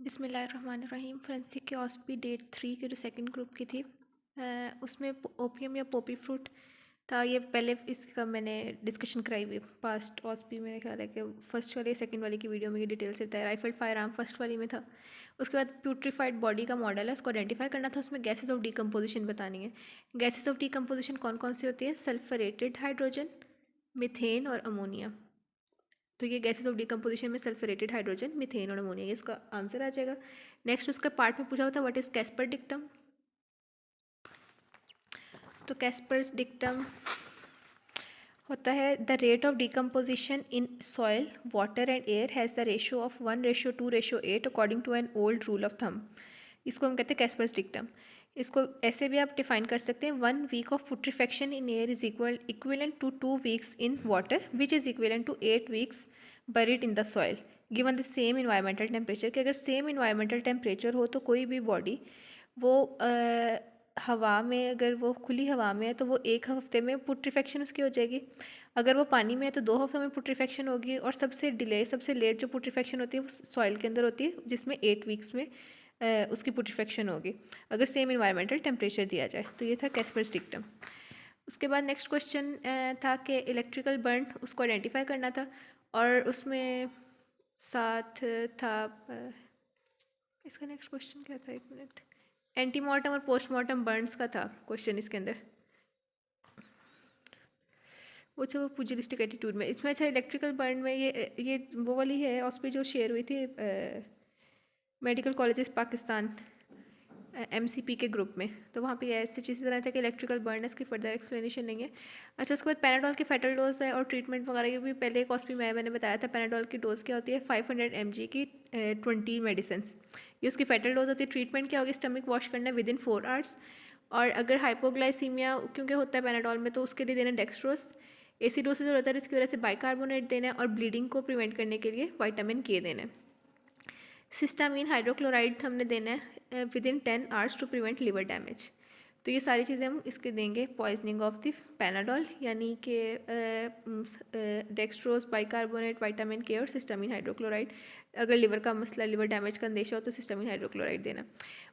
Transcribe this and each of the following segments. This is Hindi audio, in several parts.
बिस्मिल्लाहिर्रहमानिर्रहीम। फोरेंसिक के ऑस्पी डेट 3 के जो सेकंड ग्रुप की थी उसमें ओपियम या पोपी फ्रूट था। ये पहले इसका मैंने डिस्कशन कराई हुई पास्ट ऑस्पी, मेरे ख्याल है कि फर्स्ट वाली सेकंड वाली की वीडियो में ये डिटेल से बताया। राइफल फायर आर्म फर्स्ट वाली में था। उसके बाद प्यूट्रीफाइड बॉडी का मॉडल है, उसको आइडेंटिफाई करना था। उसमें गैसेज ऑफ डीकम्पोजिशन बतानी है। गैसेज ऑफ डीकम्पोजिशन कौन कौन सी होती है? सल्फरेटेड हाइड्रोजन, मीथेन और अमोनिया। तो ये गैसेज ऑफ डिकम्पोजिशन में सल्फरेटेड हाइड्रोजन, मीथेन और अमोनिया, ये इसका आंसर आ जाएगा। नेक्स्ट उसका पार्ट में पूछा हुआ था व्हाट इज कैस्पर डिक्टम। तो कैस्पर्स डिक्टम होता है the rate of decomposition in soil water and air has the ratio of 1:2:8 according to an old rule of thumb. इसको हम कहते हैं कैस्पर्स डिक्टम। इसको ऐसे भी आप डिफाइन कर सकते हैं 1 week of putrefaction in air is equivalent to 2 weeks in water which is equivalent to 8 weeks buried in the soil given the same environmental temperature. कि अगर सेम इन्वायरमेंटल टेम्परेचर हो तो कोई भी बॉडी वो हवा में, अगर वो खुली हवा में है तो वो 1 हफ्ते में पुट्रीफेक्शन उसकी हो जाएगी। अगर वो पानी में है तो 2 हफ्तों में पुट्रीफेक्शन होगी। और सबसे लेट जो पुट्रीफेक्शन होती है वो सॉइल के अंदर होती है, जिसमें 8 वीक्स में उसकी पुट्रीफेक्शन होगी अगर सेम इन्वायरमेंटल टेम्परेचर दिया जाए। तो ये था कैस्पर्स डिक्टम। उसके बाद नेक्स्ट क्वेश्चन था कि इलेक्ट्रिकल बर्न, उसको आइडेंटिफाई करना था। और उसमें साथ था इसका नेक्स्ट क्वेश्चन क्या था, 1 मिनट, एंटीमॉर्टम और पोस्टमॉर्टम बर्न्स का था क्वेश्चन इसके अंदर। वो अच्छा वो पुजिलिस्टिक एटीट्यूड में इसमें अच्छा इलेक्ट्रिकल बर्न में ये वो वाली है ऑस्पी जो शेयर हुई थी मेडिकल कॉलेजेस पाकिस्तान MCP के ग्रुप में। तो वहाँ पे ऐसे इसी तरह था कि इलेक्ट्रिकल बर्नर्स की फर्दर एक्सप्लेनेशन नहीं है। अच्छा उसके बाद पैनाडोल के फेटल डोज है और ट्रीटमेंट वगैरह की भी पहले एक कॉस्पी में मैंने बताया था। पैनाडोल की डोज क्या होती है? 500 mg की 20 मेडिसिन, ये उसकी फेटल डोज होती है। ट्रीटमेंट क्या होगी? स्टमक वॉश करना है विदिन 4 आवर्स। और अगर हाइपोग्लाइसीमिया क्योंकि होता है पैनाडोल में तो उसके लिए देना डेक्सट्रोस। एसिडोसिस होता है इसकी वजह से बाइकार्बोनेट देना है। और ब्लीडिंग को प्रिवेंट करने के लिए विटामिन K देना है। सिस्टामीन हाइड्रोक्लोराइड हमने देना है within 10 hours to prevent liver damage. तो ये सारी चीज़ें हम इसके देंगे पॉइजनिंग ऑफ द पैनाडोल, यानी कि डेक्सट्रोज, बाइकार्बोनेट, विटामिन K और सिस्टामीन हाइड्रोक्लोराइड। अगर लिवर का मसला, लिवर डैमेज का अंदेशा हो तो सिस्टामीन हाइड्रोक्लोराइड देना।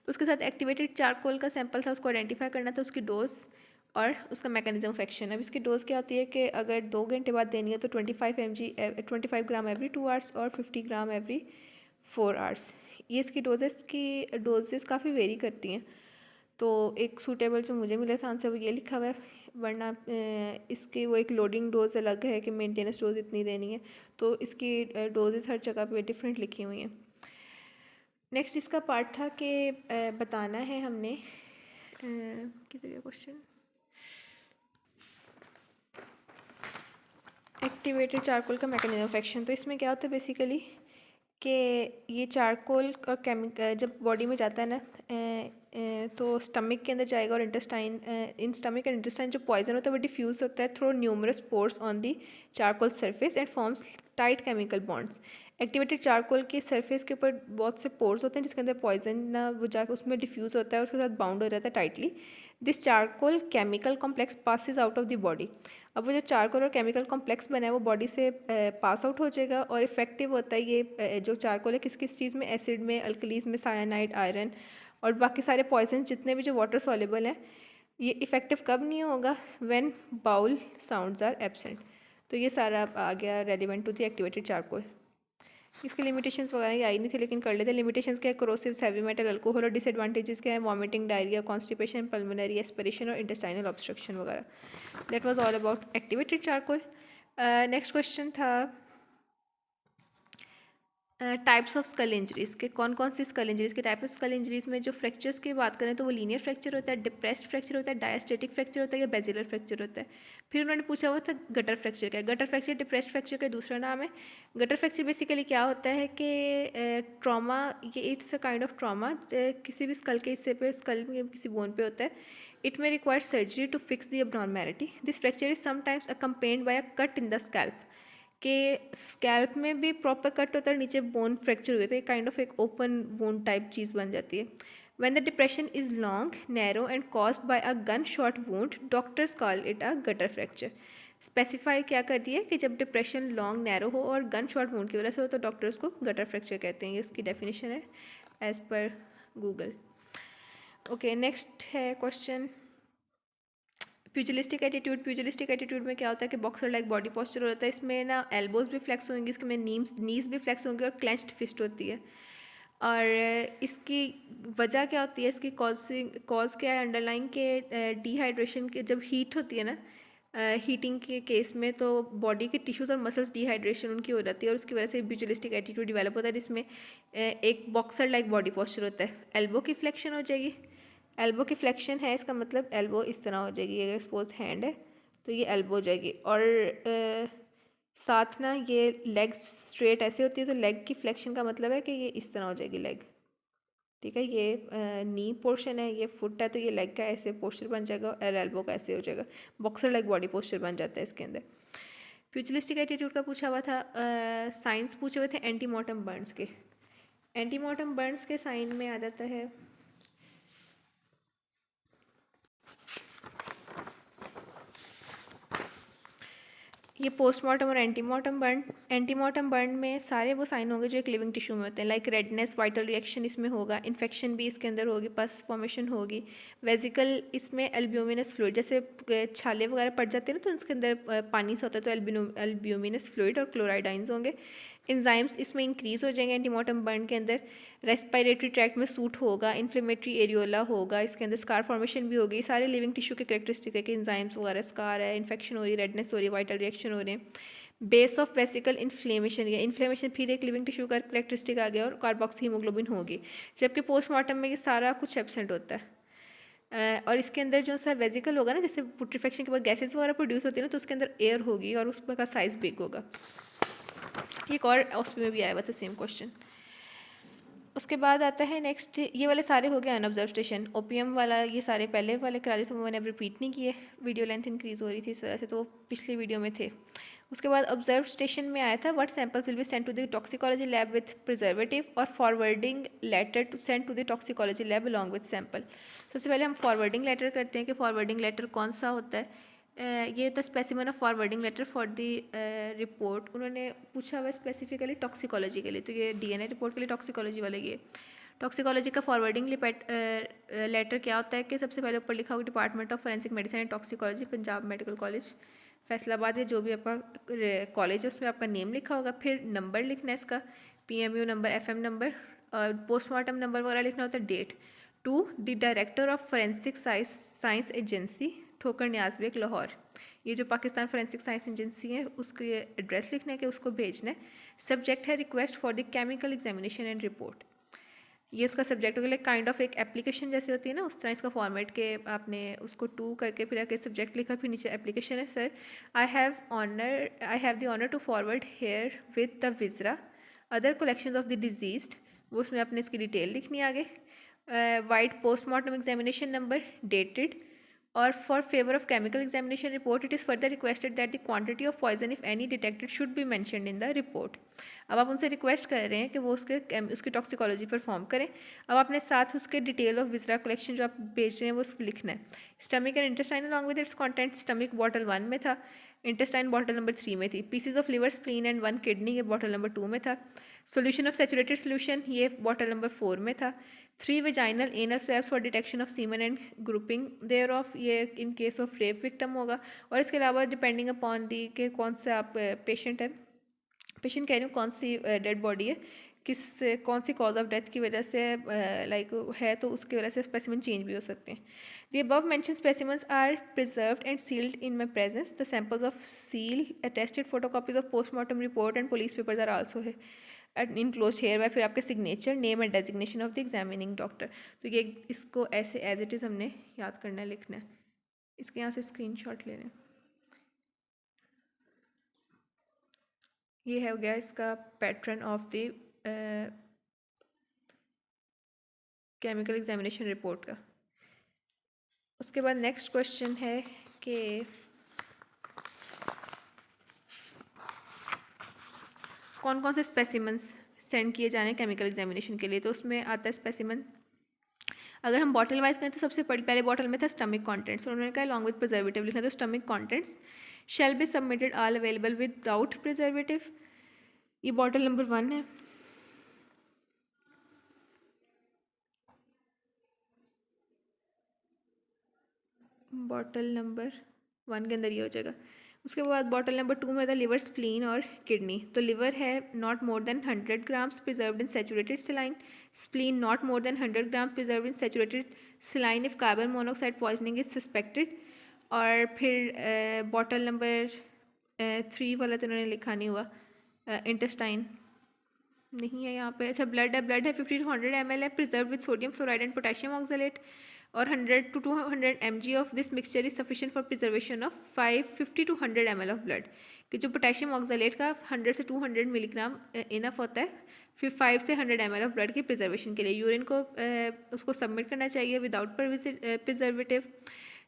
उसके साथ एक्टिवेटेड चारकोल का सैंपल था, उसको आइडेंटिफाई करना था, उसकी डोज और उसका मैकेनिज्म ऑफ एक्शन। अब इसकी डोज क्या होती है कि अगर 2 घंटे बाद देनी है तो 25 ग्राम एवरी 2 आवर्स और 50 ग्राम एवरी 4 आवर्स। ये इसकी डोजेस काफ़ी वेरी करती हैं। तो एक सूटेबल जो मुझे मिला था आंसर वो ये लिखा हुआ है, वरना इसकी वो एक लोडिंग डोज अलग है कि मेंटेनेंस डोज इतनी देनी है। तो इसकी डोजेस हर जगह पे डिफरेंट लिखी हुई हैं। नेक्स्ट इसका पार्ट था कि बताना है हमने किधर क्वेश्चन, एक्टिवेटेड चारकोल का मैकेनिज्म ऑफ एक्शन। तो इसमें क्या होता है बेसिकली कि ये चारकोल का केमिकल जब बॉडी में जाता है ना तो स्टमक के अंदर जाएगा और intestine, in stomach and intestine जो पॉइजन होता है वो डिफ्यूज़ होता है through numerous pores on the charcoal surface and forms tight chemical bonds. Activated charcoal के सरफेस के ऊपर बहुत से पोर्स होते हैं जिसके अंदर पॉइजन ना वो जाकर उसमें डिफ्यूज़ होता है और उसके साथ बाउंड हो जाता है tightly. This charcoal chemical complex passes out of the body. अब वो जो चारकोल और केमिकल कॉम्प्लेक्स बना है वो बॉडी से पास आउट हो जाएगा और इफेक्टिव होता है ये जो चारकोल है किस किस चीज़ में? एसिड में, अल्कलीज में, साइनाइड, आयरन और बाकी सारे पॉइजन जितने भी जो वाटर सॉल्युबल हैं। ये इफेक्टिव कब नहीं होगा? When bowel sounds are absent. तो ये सारा आ गया relevant to the activated charcoal. इसकी लिमिटेशंस वगैरह ये आई नहीं थी लेकिन कर लेते। लिमिटेशंस क्या है? कोरोसिव्स, हैवी मेटल, अल्कोहल। और डिसएडवांटेजेस क्या है? Vomiting, diarrhoea, constipation, pulmonary aspiration और इंटेस्टाइनल ऑब्स्ट्रक्शन वगैरह। That was all about activated charcoal. Next question था टाइप्स ऑफ स्कल इंजरीज़ के कौन कौन सी स्कल इंजरीज़ के टाइप ऑफ स्कल इंजरीज़ में जो फ्रैक्चर्स की बात करें तो वो लीनियर फ्रैक्चर होता है, डिप्रेस्ड फ्रैक्चर होता है, डायस्टेटिक फ्रैक्चर होता है या बेजिलर फ्रैक्चर होता है। फिर उन्होंने पूछा हुआ था गटर फ्रैक्चर क्या है। गटर फ्रैक्चर डिप्रेस्ड फ्रैक्चर का दूसरा नाम है। गटर फ्रैक्चर बेसिकली क्या होता है कि ट्रॉमा, ये it's a kind of trauma किसी भी स्कल के हिस्से पे, स्कल में किसी बोन पे होता है। It may require surgery to fix the abnormality. This fracture is sometimes accompanied by a cut in the scalp. के स्कैल्प में भी प्रॉपर कट होता है, नीचे बोन फ्रैक्चर हुए थे, काइंड ऑफ एक ओपन वोन टाइप चीज़ बन जाती है। When the depression is long, narrow and caused by a gun shot wound, doctors call it a gutter fracture. Specify क्या करती है कि जब डिप्रेशन लॉन्ग नैरो हो और गन शॉट वुंड की वजह से हो तो डॉक्टर उसको गटर फ्रैक्चर कहते हैं। ये उसकी डेफिनेशन है एज पर गूगल। ओके, नेक्स्ट है question pugilistic attitude. Pugilistic attitude में क्या होता है कि बॉक्सर लाइक बॉडी पोस्चर होता है। इसमें ना एल्बोज भी फ्लेक्स होंगी, इसमें नीज भी फ्लेक्स होंगी और क्लेंच्ड फिस्ट होती है। और इसकी वजह क्या होती है, इसकी कॉज क्या है अंडरलाइन के डिहाइड्रेशन के जब हीट होती है ना, हीटिंग के केस में तो बॉडी के टिश्यूज़ और मसल्स डिहाइड्रेशन उनकी हो जाती है और उसकी वजह से प्यूजिलिस्टिक एटीट्यूड डेवलप होता है जिसमें एक बॉक्सर लाइक बॉडी पोस्चर होता है। एल्बो की फ्लेक्शन हो जाएगी, एल्बो की फ्लेक्शन है इसका मतलब एल्बो इस तरह हो जाएगी, अगर सपोज हैंड है तो ये एल्बो हो जाएगी। और साथ ना ये लेग स्ट्रेट ऐसे होती है तो लेग की फ्लेक्शन का मतलब है कि ये इस तरह हो जाएगी लेग, ठीक है। ये नी पोर्शन है, ये फुट है तो ये लेग का ऐसे पोस्चर बन जाएगा और एल्बो का ऐसे हो जाएगा, बॉक्सर लाइक बॉडी पोस्चर बन जाता है इसके अंदर। फ्यूचरिस्टिक एटीट्यूड का पूछा हुआ था, साइंस पूछे हुए थे एंटीमॉर्टम बर्न्स के। एंटीमॉर्टम बर्न्स के साइन में आ जाता है ये पोस्टमार्टम और एंटीमॉर्टम बर्न। एंटीमॉर्टम बर्न में सारे वो साइन होंगे जो एक लिविंग टिश्यू में होते हैं, लाइक रेडनेस, वाइटल रिएक्शन इसमें होगा, इन्फेक्शन भी इसके अंदर होगी, पस फॉर्मेशन होगी, वेजिकल इसमें एल्ब्यूमिनस फ्लूइड, जैसे छाले वगैरह पड़ जाते हैं ना तो उसके अंदर पानी सा होता है तो एल्ब्यूमिनस फ्लूइड और क्लोराइडाइंस होंगे। इंजाइम्स इसमें इंक्रीज हो जाएंगे एंटीमॉर्टम बर्न के अंदर। रेस्पिरेटरी ट्रैक्ट में सूट होगा, इन्फ्लेमेटरी एरियोला होगा, इसके अंदर स्कार फॉर्मेशन भी होगी। सारे लिविंग टिश्यू के करेक्टरिस्टिक है कि इंजाइम्स वगैरह, स्कार है, इन्फेक्शन हो रही है, रेडनेस हो रही है, वाइटल रिएक्शन हो रहे हैं। बेस ऑफ वेसिकल इन्फ्लेमेशन, या इन्फ्लेमेशन फिर एक लिविंग टिश्यू का करेक्टरिस्टिक आ गया और कार्बोक्सी हीमोग्लोबिन होगी, जबकि पोस्टमार्टम में ये सारा कुछ एब्सेंट होता है। और इसके अंदर जो सा वेजिकल होगा ना, जैसे पुट्रीफेक्शन के बाद गैसेज वगैरह प्रोड्यूस होती है ना तो उसके अंदर एयर होगी और उसका साइज बिग होगा। एक और उसमें भी आया हुआ था सेम क्वेश्चन। उसके बाद आता है नेक्स्ट, ये वाले सारे हो गए अनऑब्जर्व स्टेशन। ओपीएम वाला ये सारे पहले वाले करा दिए थे, मैंने अब रिपीट नहीं किए, वीडियो लेंथ इंक्रीज़ हो रही थी इस वजह से, तो पिछली वीडियो में थे। उसके बाद ऑब्जर्व स्टेशन में आया था what samples will be sent to the toxicology lab with preservative और forwarding letter to send to the toxicology lab along with sample. सबसे पहले हम फॉरवर्डिंग लेटर करते हैं कि फॉरवर्डिंग लेटर कौन सा होता है। ये था specimen of forwarding letter for the report. उन्होंने पूछा हुआ स्पेसिफिकली टॉक्सिकोलॉजी के लिए, तो ये डीएनए रिपोर्ट के लिए टॉक्सिकोलॉजी वाले ये। टॉक्सिकोलॉजी का फॉरवर्डिंग लेटर क्या होता है कि सबसे पहले ऊपर लिखा होगा department of forensic medicine and toxicology, Punjab medical college Faisalabad, या जो भी आपका कॉलेज है उसमें आपका नेम लिखा होगा, फिर नंबर लिखना है इसका, पीएमयू नंबर, एफएम नंबर, और पोस्टमार्टम नंबर वगैरह लिखना होता है, date, to the director of forensic science agency Thokar Niaz bag Lahore. ये जो पाकिस्तान फोरेंसिक साइंस एजेंसी है उसके एड्रेस लिखना है कि उसको भेजना है। सब्जेक्ट है request for the chemical examination and report, ये उसका सब्जेक्ट हो गया। काइंड ऑफ एक एप्लीकेशन जैसे होती है ना उस तरह इसका फॉर्मेट के आपने उसको टू करके फिर आके सब्जेक्ट लिखा, फिर नीचे एप्लीकेशन है। Sir I have the honour to forward herewith the viscera other collection of the deceased, वो उसमें आपने इसकी डिटेल लिखनी है आगे। Vide postmortem examination number dated, और for favour of chemical examination report it is further requested that the quantity of poison if any detected should be mentioned in the report. अब आप उनसे रिक्वेस्ट कर रहे हैं कि वो उसकी टॉक्सिकोलॉजी परफॉर्म करें। अब आपने साथ उसके डिटेल ऑफ विजरा कलेक्शन जो आप भेज रहे हैं वो लिखना है। Stomach and intestine along with its content, stomach bottle 1 में था, इंटेस्टाइन बॉटल नंबर 3 में थी। Pieces of liver, spleen and 1 kidney ये बॉटल नंबर 2 में था। सोल्यूशन ऑफ सेचुरेटेड सोल्यूशन ये बॉटल नंबर 4 में था। 3 vaginal anal swabs for detection of semen and grouping thereof, ये in case of rape victim होगा। और इसके अलावा डिपेंडिंग अपॉन दी के कौन सा आप पेशेंट है, पेशेंट कह रही हूँ कौन सी डेड बॉडी है, कौन सी कॉज ऑफ डेथ की वजह से लाइक है, तो उसकी वजह से स्पेसिमेन चेंज भी हो सकते हैं। The above mention specimens are preserved and sealed in my presence. The samples of seal attested photocopies of postmortem report and police papers are also है इनक्लोज हेयर बाय। फिर आपके signature, name and designation of the examining doctor. तो ये इसको ऐसे एज इट इज़ हमने याद करना है, लिखना है। इसके यहाँ से स्क्रीनशॉट ले लें। ये है हो गया इसका pattern of the chemical examination report का। उसके बाद नेक्स्ट क्वेश्चन है कि कौन कौन से स्पेसिमेंस सेंड किए जाने केमिकल एग्जामिनेशन के लिए। तो उसमें आता है स्पेसिमेन अगर हम बॉटल वाइज करें तो सबसे पहले बॉटल में था स्टमक कॉन्टेंट्स, और उन्होंने कहा लॉन्ग विद प्रिजर्वेटिव लिखना, तो stomach contents shell be submitted all available without preservative. ये बॉटल नंबर 1 है। बॉटल नंबर 1 के अंदर ये हो जाएगा। उसके बाद बॉटल नंबर 2 में होता है लिवर, स्प्लीन और किडनी। तो लिवर है not more than 100 grams preserved in saturated सेलाइन, spleen not more than 100 gram preserved in saturated सेलाइन if carbon monoxide poisoning is suspected. और फिर बॉटल नंबर 3 वाला तो उन्होंने लिखा नहीं हुआ, इंटेस्टाइन नहीं है यहाँ पे। अच्छा, ब्लड है 50 to 100 ml है, preserve with sodium fluoride and potassium oxalate, और 100 to 200 mg of this mixture is sufficient for preservation of 50 to 100 ml of blood. कि जो पोटेशियम ऑक्सलेट का 100 से 200 मिलीग्राम इनफ होता है फिर 5 से 100 ml ऑफ ब्लड के प्रिजर्वेशन के लिए। यूरिन को उसको सबमिट करना चाहिए विदाउट प्रिजर्वेटिव।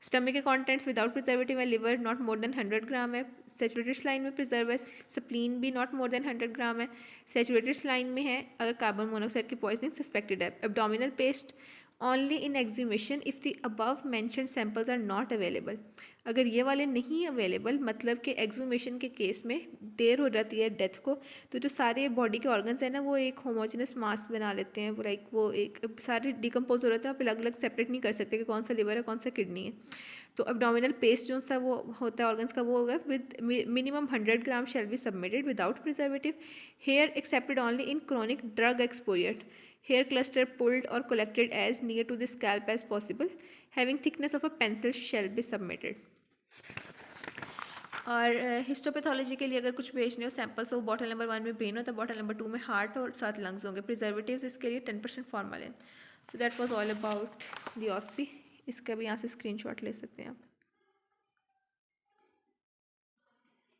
स्टमक के कॉन्टेंट्स विदाउट प्रिजर्वेटिव है, liver not more than 100 gram है, सैचुरेटेड स्लाइन में प्रिजर्व है, स्प्लीन भी नॉट मोर देन 100 ग्राम है, सैचुरेटेड स्लाइन में है अगर कार्बन मोनोऑक्साइड की पॉइजनिंग सस्पेक्टेड है। Abdominal paste only in exhumation if the above mentioned samples are not available. अगर ये वाले नहीं अवेलेबल, मतलब कि एक्सह्यूमेशन के केस में देर हो जाती है डेथ को, तो जो सारे बॉडी के ऑर्गन्स हैं ना वो एक होमोजेनस मास बना लेते हैं, लाइक वो एक सारे डिकम्पोज हो रहे हैं, आप अलग अलग सेपरेट नहीं कर सकते कि कौन सा लिवर है कौन सा किडनी है। तो एब्डोमिनल पेस्ट जो सा वो होता है ऑर्गन्स का, वो होगा with minimum 100 gram shall be submitted without preservative. Hair accepted only in chronic drug exposure, hair cluster pulled or collected as near to the scalp as possible, having thickness of a pencil shall be submitted। और हिस्टोपैथोलॉजी के लिए अगर कुछ भेजने हो सैम्पल्स, वो बॉटल नंबर 1 में ब्रेन होता है, बॉटल नंबर 2 में हार्ट और साथ लंग्स होंगे। प्रिजर्वेटिव्स इसके लिए 10% फॉर्मालिन। तो that was all about the OSPE. इसका भी यहाँ से स्क्रीनशॉट ले सकते हैं आप।